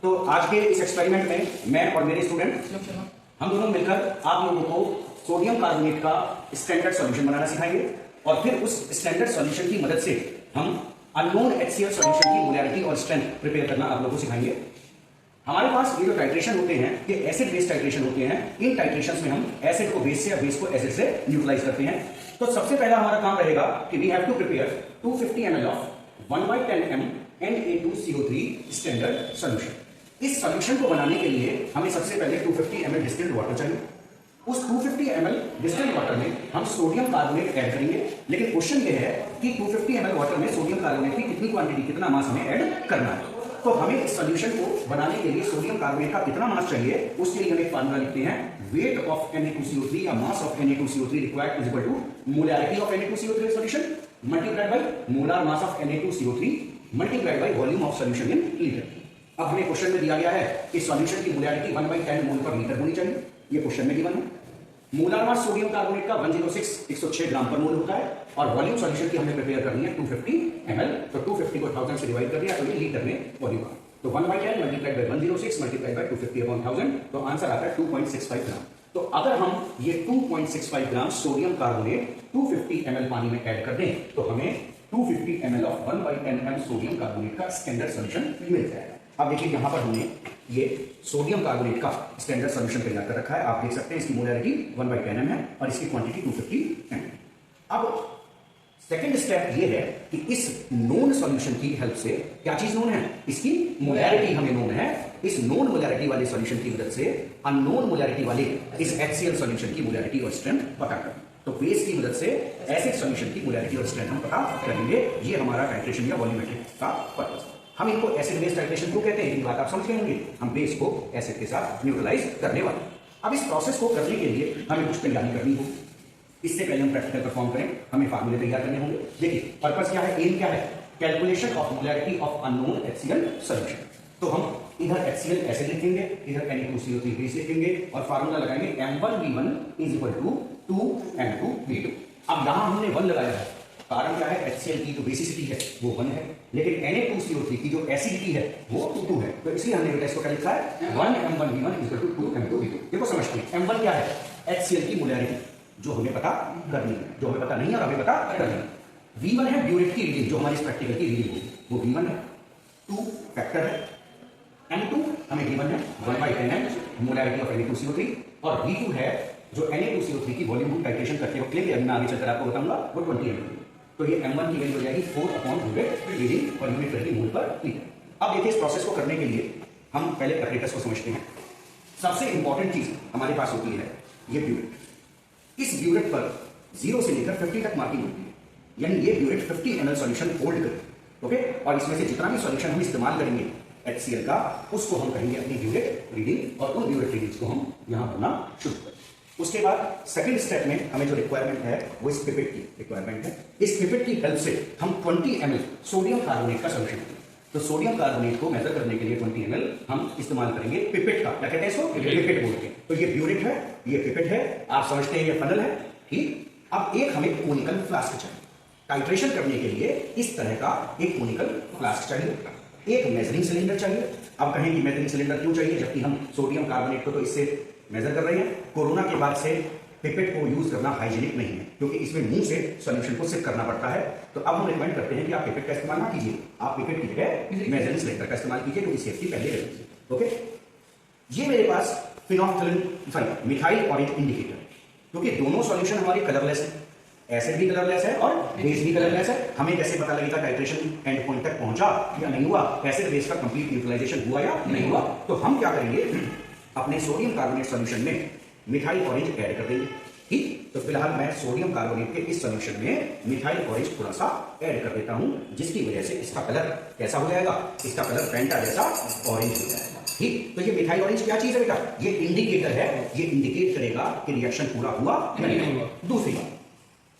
तो आज के इस एक्सपेरिमेंट में मैं और मेरे स्टूडेंट हम दोनों मिलकर आप लोगों को सोडियम कार्बोनेट का स्टैंडर्ड सॉल्यूशन बनाना सिखाएंगे और फिर उस स्टैंडर्ड सॉल्यूशन की मदद से हम अननोन HCl सॉल्यूशन की मोलैरिटी और स्ट्रेंथ प्रिपेयर करना आप लोगों को सिखाएंगे। हमारे पास ये जो टाइट्रेशन होते हैं ये एसिड बेस टाइट्रेशन होते हैं। इन टाइट्रेशंस में हम एसिड को बेस से या बेस को एसिड से न्यूट्रलाइज करते हैं। तो सबसे पहला हमारा काम रहेगा कि we have to prepare 250 ml of 1/10 m Na2CO3 standard solution. इस सॉल्यूशन को बनाने के लिए हमें सबसे पहले 250 ml डिस्टिल्ड वाटर चाहिए। उस 250 ml डिस्टिल्ड वाटर में हम सोडियम कार्बोनेट ऐड करेंगे, लेकिन क्वेश्चन ये है कि 250 ml वाटर में सोडियम कार्बोनेट की कितनी क्वांटिटी, कितना मास हमें ऐड करना है। तो हमें इस सॉल्यूशन को बनाने के लिए सोडियम कार्बोनेट का कितना मास चाहिए उसके लिए हम एक फार्मूला लिखते हैं, वेट ऑफ Na2CO3 या mass of Na2CO3 required is equal to molarity of Na2CO3 solution multiplied by molar mass of Na2CO3 multiplied by volume of solution in litre. अब हमें क्वेश्चन में दिया गया है कि सॉल्यूशन की मोलैरिटी 1/10 मोल पर लीटर होनी चाहिए। ये क्वेश्चन में गिवन है। मोलर मास सोडियम कार्बोनेट का 106 ग्राम पर मोल होता है और वॉल्यूम सॉल्यूशन की हमने प्रिपेयर करनी है 250 ml। तो 250 को 1000 से डिवाइड कर दिया तो ये लीटर में वॉल्यूम आ। तो 1/10 मल्टीप्लाइड बाय 106 मल्टीप्लाइड बाय 250/1000 तो आंसर आता है 2.65 ग्राम। तो अगर हम ये 2.65 ग्राम सोडियम कार्बोनेट 250 ml पानी में ऐड कर दें तो हमें 250 ml of 1/10 m sodium carbonate का स्टैंडर्ड सॉल्यूशन मिल जाएगा। अब देखिए यहां पर हमने ये सोडियम कार्बोनेट का स्टैंडर्ड सॉल्यूशन तैयार कर रखा है। आप देख सकते हैं इसकी मोलैरिटी 1/10 m है और इसकी क्वांटिटी 250 ml। अब सेकंड स्टेप ये है कि इस नोन सॉल्यूशन की हेल्प से क्या चीज नोन है, इसकी मोलैरिटी हमें नोन है। इस नोन मोलैरिटी वाले सॉल्यूशन की मदद से अननोन मोलैरिटी वाले इस HCl सॉल्यूशन की मोलैरिटी और स्ट्रेंथ पता करें। तो बेस की मदद से एसिड सॉल्यूशन की मोलैरिटी और स्ट्रेंथ हम पता करेंगे। ये हमारा टाइट्रेशन या वॉल्यूमेट्रिक का पर्पस है। हम इनको एसिड बेस टाइट्रेशन क्यों कहते हैं, ये बात आप समझ गए होंगे। हम बेस को एसिड के साथ न्यूट्रलाइज करने वाले। अब इस प्रोसेस को करने के लिए हमें कुछ तैयारी करनी होगी। इससे पहले हम प्रैक्टिकल परफॉर्म करें, हमें फार्मूले तैयार करने होंगे। देखिए पर्पस क्या है, एम क्या है, calculation of molarity of unknown HCl solution. तो हम इधर HCl एसिड लिखेंगे, इधर Na2CO3 बेस लिखेंगे और फार्मूला लगाएंगे M1V1 is equal to 2M2V2। अब यहां हमने 1 लगाया है, कारण क्या है, HCl की जो बेसिसिटी है वो 1 है, लेकिन Na2CO3 की जो एसिडिटी है वो 2 है। तो इसलिए हमने बेटा इसको क्या लिखा है 1M1V1 is equal to 2M2V2। देखो समझते हैं M1 क्या है, HCl की मोलैरिटी जो हमें पता करनी है, जो हमें पता नहीं है और हमें पता करनी है। V1 है ब्यूरेट की रीडिंग, जो हमारी प्रैक्टिकल की रीडिंग होगी वो V1 है। 2 फैक्टर है। M2 हमें गिवन है 1/10 m मोलैरिटी ऑफ Na2CO3 और V2 है जो Na2CO3 की वॉल्यूम हम टाइट्रेशन करते वक्त लेंगे, अभी मैं आगे चलकर आपको बताऊंगा, वो 20 ml। तो ये M1 की वैल्यू हो जाएगी 4/100 रीडिंग और यूनिट रहेगी मोल पर लीटर। अब देखिए इस प्रोसेस को करने के लिए हम पहले एपरेटस को समझते हैं। सबसे इंपॉर्टेंट चीज हमारे पास होती है ये ब्यूरेट। इस ब्यूरेट पर 0 से लेकर 50 तक मार्किंग होती है, यानी ये ब्यूरेट 50 ml सॉल्यूशन होल्ड करे। ओके, और इसमें से जितना भी सॉल्यूशन हम इस्तेमाल करेंगे HCl का, उसको हम कहेंगे अपनी ब्यूरेट रीडिंग और उन ब्यूरेट रीडिंग्स को हम यहां भरना शुरू करें। उसके बाद सेकंड स्टेप में हमें जो रिक्वायरमेंट है वो इस पिपेट की रिक्वायरमेंट है। इस पिपेट की हेल्प से हम 20 ml सोडियम कार्बोनेट का सॉल्यूशन करेंगे। तो सोडियम कार्बोनेट को मेजर करने के लिए 20 ml हम इस्तेमाल करेंगे पिपेट का। क्या कहते हैं इसको, पिपेट बोलते हैं। तो ये ब्यूरेट है, ये पिपेट है, आप समझते हैं ये फनल है, ठीक। अब एक हमें कोनिकल फ्लास्क चाहिए। टाइट्रेशन करने के लिए इस तरह का एक कोनिकल फ्लास्क चाहिए। एक मेजरिंग सिलेंडर चाहिए। अब कहें कि मेजरिंग सिलेंडर क्यों चाहिए, जबकि हम सोडियम कार्बोनेट को तो इससे मेजर कर रहे हैं। कोरोना के बाद से पिपेट को यूज करना हाइजीनिक नहीं है, क्योंकि इसमें मुंह से सॉल्यूशन को सिप करना पड़ता है। तो अब हम रिकमेंड करते हैं कि आप पिपेट का इस्तेमाल ना कीजिए, आप पिपेट की जगह मेजरिंग सिलेंडर का इस्तेमाल कीजिए, क्योंकि सेफ्टी पहले रखिए। ओके, ये मेरे पास फिनोल्फथालीन मिथाइल ऑरेंज इंडिकेटर है, क्योंकि दोनों सॉल्यूशन हमारे कलरलेस है, एसिड भी कलरलेस है और बेस भी कलरलेस है। हमें कैसे पता लगेगा टाइट्रेशन एंड पॉइंट तक पहुंचा या नहीं हुआ, एसिड बेस का कंप्लीट न्यूट्रलाइजेशन हुआ या नहीं हुआ। तो हम क्या करेंगे, अपने सोडियम कार्बोनेट सॉल्यूशन में मिथाइल ऑरेंज ऐड कर देंगे, ठीक। तो फिलहाल मैं सोडियम कार्बोनेट के इस सॉल्यूशन में मिथाइल ऑरेंज थोड़ा सा ऐड कर देता हूं, जिसकी वजह से इसका कलर कैसा हो जाएगा, इसका कलर फैंटा जैसा ऑरेंज हो जाएगा, ठीक। तो ये मिथाइल ऑरेंज क्या चीज है बेटा, ये इंडिकेटर है, ये इंडिकेट करेगा कि रिएक्शन पूरा हुआ या नहीं हुआ। दूसरी बात,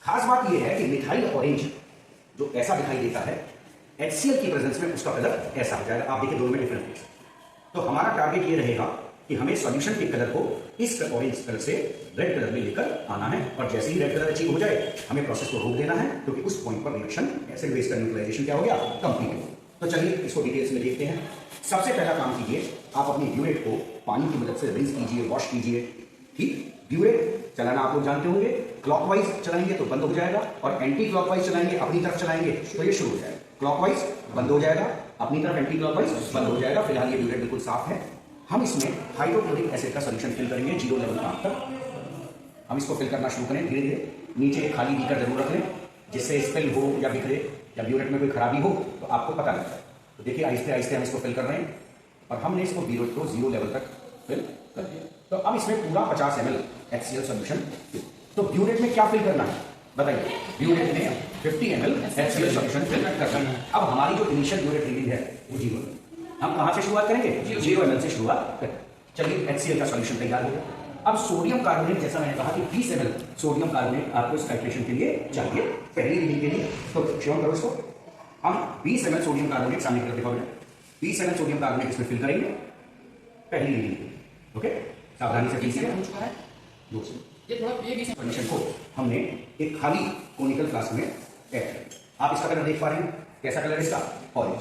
खास बात ये है कि मिथाइल ऑरेंज जो ऐसा दिखाई देता है HCl की प्रेजेंस में उसका कलर ऐसा हो जाएगा। आप देखिए दोनों में डिफरेंस। तो हमारा टारगेट ये रहेगा कि हमें सॉल्यूशन के कलर को इस ऑरेंज कलर से रेड कलर में लेकर आना है, और जैसे ही रेड कलर अचीव हो जाए हमें प्रोसेस को रोक देना है, क्योंकि उस पॉइंट पर रिएक्शन एसिड बेस का न्यूट्रलाइजेशन क्या हो गया, कंप्लीट हो गया। तो चलिए इसको डिटेल्स में देखते हैं। सबसे पहला काम कीजिए, आप अपनी ब्यूरेट को पानी की मदद से रिंस कीजिए, वॉश कीजिए। ठीक, ब्यूरेट चलाना आप लोग जानते होंगे, क्लॉकवाइज चलाएंगे तो बंद हो जाएगा, और एंटी क्लॉकवाइज चलाएंगे, अपनी तरफ चलाएंगे तो ये शुरू हो जाएगा। क्लॉकवाइज बंद हो जाएगा, अपनी तरफ एंटी क्लॉकवाइज बंद हो जाएगा। फिलहाल ये ब्यूरेट बिल्कुल साफ है। हम इसमें हाइड्रोक्लोरिक एसिड का सोल्यूशन फिल करेंगे 0 लेवल पर तक। हम इसको फिल करना शुरू करें धीरे धीरे। नीचे एक खाली बीकर जरूर रख लें, जिससे स्पिल हो या बिखरे या ब्यूरेट में कोई खराबी हो तो आपको पता लगता है। तो देखिए आहिस्ते आहिस्ते हम इसको फिल कर रहे हैं, और हमने इसको ब्यूरेट को 0 लेवल तक फिल कर दिया। तो अब इसमें पूरा 50 ml HCl सोल्यूशन। तो ब्यूरेट में क्या फिल करना है बताइए? ब्यूरेट में 50 ml HCl सोल्यूशन फिल करना है। अब हमारी जो इनिशियल ब्यूरेट रीडिंग है वो 0 है। हम कहां से शुरुआत करेंगे? 0 ml से शुरुआत करें। चलिए HCl का सोल्यूशन तैयार हो गया। अब सोडियम कार्बोनेट, जैसा मैंने कहा कि 20 ml सोडियम कार्बोनेट आपको इस टाइट्रेशन के लिए चाहिए, पहली रीडिंग के लिए। तो श्योर करो इसको। हम 20 ml सोडियम कार्बोनेट, सामने की तरफ दिखाओ बेटा, 20 ml सोडियम कार्बोनेट इसमें फिल करेंगे पहली रीडिंग के लिए। ओके, सावधानी से कीजिए। कंडीशन को हमने एक खाली कोनिकल फ्लास्क में ऐड किया। आप इसका कलर देख पा रहे हैं, कैसा कलर है इसका? ऑरेंज।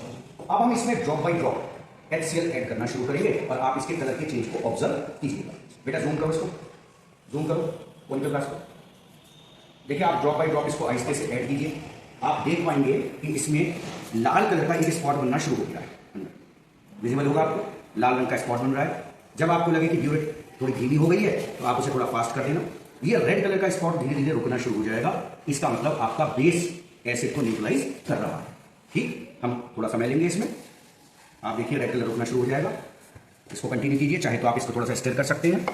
अब हम इसमें drop by drop HCl add करना शुरू करेंगे, और आप इसके कलर के चेंज को ऑब्जर्व कीजिएगा। बेटा जूम करो इसको, जूम करो कोनिकल फ्लास्क को। देखिए आप ड्रॉप बाई ड्रॉप इसको आहिस्ते से ऐड कीजिए। आप देख पाएंगे कि इसमें लाल कलर का एक स्पॉट बनना शुरू हो गया है। विजिबल होगा आपको, लाल रंग का स्पॉट बन रहा है। जब आपको लगे कि ब्यूरेट थोड़ी धीमी हो गई है तो आप उसे थोड़ा फास्ट कर देना। ये रेड कलर का स्पॉट धीरे धीरे रुकना शुरू हो जाएगा। इसका मतलब आपका बेस एसिड को न्यूट्रलाइज कर रहा है। ठीक, हम थोड़ा समय लेंगे इसमें। आप देखिए रेड कलर रुकना शुरू हो जाएगा। इसको कंटिन्यू कीजिए, चाहे तो आप इसको थोड़ा सा स्टिर कर सकते हैं।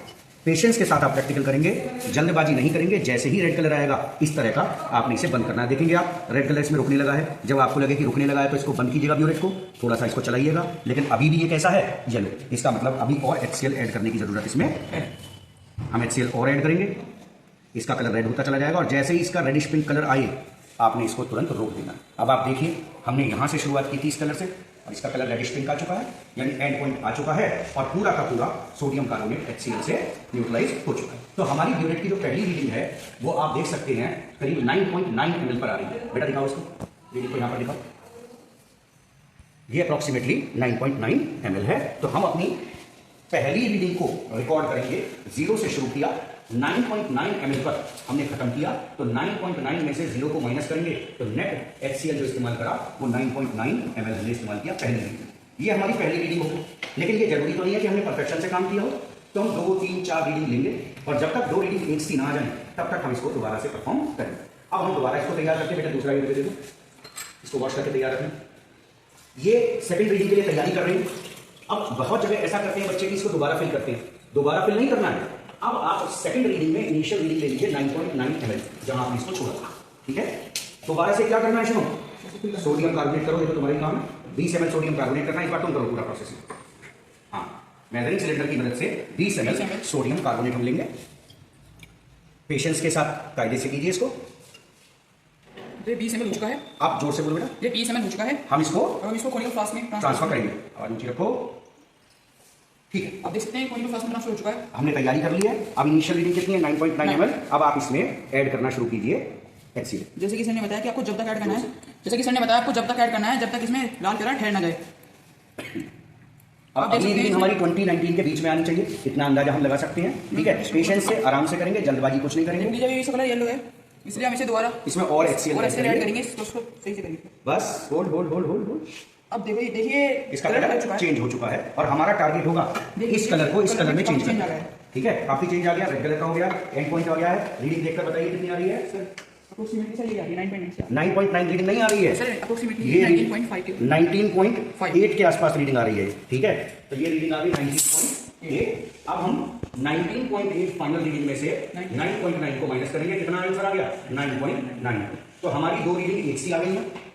पेशेंस के साथ आप प्रैक्टिकल करेंगे, जल्दबाजी नहीं करेंगे। जैसे ही रेड कलर आएगा इस तरह का आपने इसे बंद करना है। देखेंगे आप रेड कलर इसमें रुकने लगा है। जब आपको लगे कि रुकने लगा है तो इसको बंद कीजिएगा ब्यूरेट को, थोड़ा सा इसको चलाइएगा। लेकिन अभी भी ये कैसा है? येलो। इसका मतलब अभी और HCl ऐड करने की जरूरत इसमें है। हम HCl और ऐड करेंगे, इसका कलर रेड होता चला जाएगा, और जैसे ही इसका रेडिश पिंक कलर आए आपने इसको तुरंत रोक देना। अब आप देखिए हमने यहां से शुरुआत की थी इस कलर से, और इसका कलर रेडिश पिंक आ चुका है, यानी एंड पॉइंट आ चुका है, और पूरा का पूरा सोडियम कार्बोनेट HCl से न्यूट्रलाइज हो चुका है। तो हमारी ब्यूरेट की जो पहली रीडिंग है वो आप देख सकते हैं करीब 9.9 ml पर आ रही है। बेटा दिखाओ इसको, रीडिंग को यहां पर दिखाओ। ये अप्रोक्सीमेटली 9.9 ml है। तो हम अपनी पहली रीडिंग को रिकॉर्ड करेंगे, 0 से शुरू किया, 9.9 ml पर हमने खत्म किया। तो 9.9 में से 0 को माइनस करेंगे तो नेट HCl जो इस्तेमाल करा वो 9.9 ml हमने इस्तेमाल किया पहली रीडिंग। ये हमारी पहली रीडिंग होगी। लेकिन ये जरूरी तो नहीं है कि हमने परफेक्शन से काम किया हो, तो हम 2, 3, 4 रीडिंग लेंगे, और जब तक 2 रीडिंग एक सी ना आ जाए तब तक हम इसको दोबारा से परफॉर्म करेंगे। अब हम दोबारा इसको तैयार करके, बेटा दूसरा रीडिंग दे दो, इसको वॉश करके तैयार रखें। ये सेकंड रीडिंग के लिए तैयारी कर रहे हैं। अब बहुत जगह ऐसा करते हैं बच्चे कि इसको दोबारा फिल करते हैं। दोबारा फिल नहीं करना है। अब आप सेकंड रीडिंग में इनिशियल रीडिंग ले लीजिए 9.9 ml, जहां आपने इसको छोड़ा था। ठीक है, दोबारा से क्या करना है? सुनो, सोडियम कार्बोनेट करो, ये तो तुम्हारी काम है। 20 ml सोडियम कार्बोनेट करना है। एक बार तुम करो पूरा प्रोसेस। हाँ, मेजरिंग सिलेंडर की मदद से 20 ml सोडियम कार्बोनेट हम लेंगे। पेशेंस के साथ कायदे से कीजिए इसको। ये 20 ml हो चुका है। आप जोर से बोलो बेटा। ये 20 ml हो चुका है। हम इसको कोनिकल फ्लास्क में ट्रांसफर करेंगे। और नीचे रखो। ठीक है, आप देख सकते हैं कोनिकल फ्लास्क में ट्रांसफर हो चुका है। हमने तैयारी कर ली है। अब इनिशियल रीडिंग कितनी है? 9.9 ml। अब आप इसमें ऐड करना शुरू कीजिए HCl। जैसे कि सर ने बताया कि आपको जब तक ऐड करना है, जैसे कि सर ने बताया आपको जब तक ऐड करना है जब तक इसमें लाल कलर ठहर ना जाए। अब अगली रीडिंग हमारी 20-19 के बीच में आनी चाहिए, इतना अंदाजा हम लगा सकते हैं। ठीक है, पेशेंस से आराम से करेंगे, जल्दबाजी कुछ नहीं करेंगे। जब इसका कलर येलो है इसलिए हम इसे दोबारा इसमें और HCl ऐड करेंगे, इसको सही से करेंगे। बस hold hold hold hold hold. अब देखिए इसका कलर चेंज हो चुका है, और हमारा टारगेट होगा इस कलर को इस कलर में चेंज करना है। ठीक है, काफी चेंज आ गया, रेड कलर का हो गया, एंड पॉइंट आ गया है। रीडिंग देखकर बताइए कितनी आ रही है सर? अप्रोक्सीमेटली सर ये आ रही है 9.9। 9.9 रीडिंग नहीं आ रही है सर, अप्रोक्सीमेटली 19.8 के आसपास रीडिंग आ रही है। ठीक है, तो ये रीडिंग आ गई 19.8। अब हम 19.8 फाइनल रीडिंग में से 9.9 को माइनस करेंगे, कितना आंसर आ गया? 9.9। तो हमारी 2 रीडिंग एक सी आ गई है।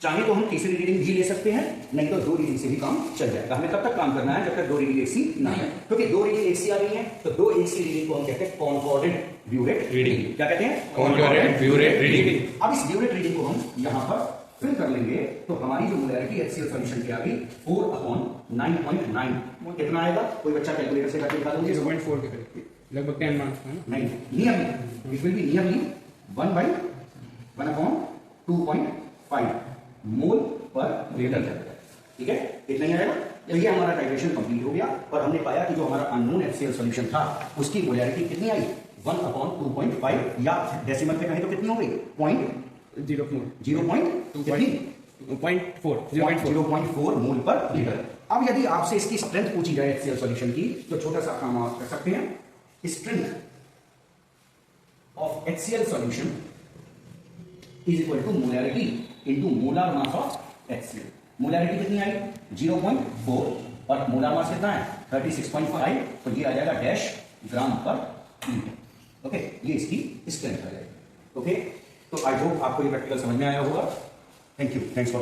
चाहे तो हम तीसरी रीडिंग भी ले सकते हैं, नहीं तो 2 रीडिंग से भी काम चल जाएगा। हमें तब तक काम करना है जब तक 2 रीडिंग एक सी ना है, क्योंकि 2 रीडिंग एक सी आ गई है। तो 2 एक सी रीडिंग को हम कहते हैं कॉन्कॉर्डेंट ब्यूरेट रीडिंग। क्या कहते हैं? Concordant burette reading. अब इस ब्यूरेट रीडिंग को हम यहाँ पर फिल कर लेंगे, तो हमारी जो मोलैरिटी HCl सॉल्यूशन की आ गई 4/9.9। कितना आएगा? कोई बच्चा कैलकुलेटर से करके निकाल लीजिए। 0.4 के करीब, लगभग 10 मार्क्स है। नहीं, nearly it will be nearly 1/1/2.5 मोल पर लीटर। ठीक है, इतना ही आएगा। तो ये हमारा टाइट्रेशन कंप्लीट हो गया और हमने पाया कि जो हमारा अननोन HCl सॉल्यूशन था उसकी मोलैरिटी कितनी आई 1/2.5 या डेसिमल पे कहें तो कितनी हो गई 0.4 मोल पर लीटर। अब यदि आपसे इसकी स्ट्रेंथ पूछी जाए HCl सॉल्यूशन की तो छोटा सा काम आप कर सकते हैं। Strength of HCl solution is equal to molarity into molar mass of HCl। Molarity कितनी आई 0.4 और मोलर मास कितना है 36.5, तो ये आ जाएगा डैश ग्राम पर लीटर। ओके, ये इसकी स्ट्रेंथ आ जाएगी। ओके, तो आई होप आपको ये प्रैक्टिकल समझ में आया होगा। Thank you, thanks for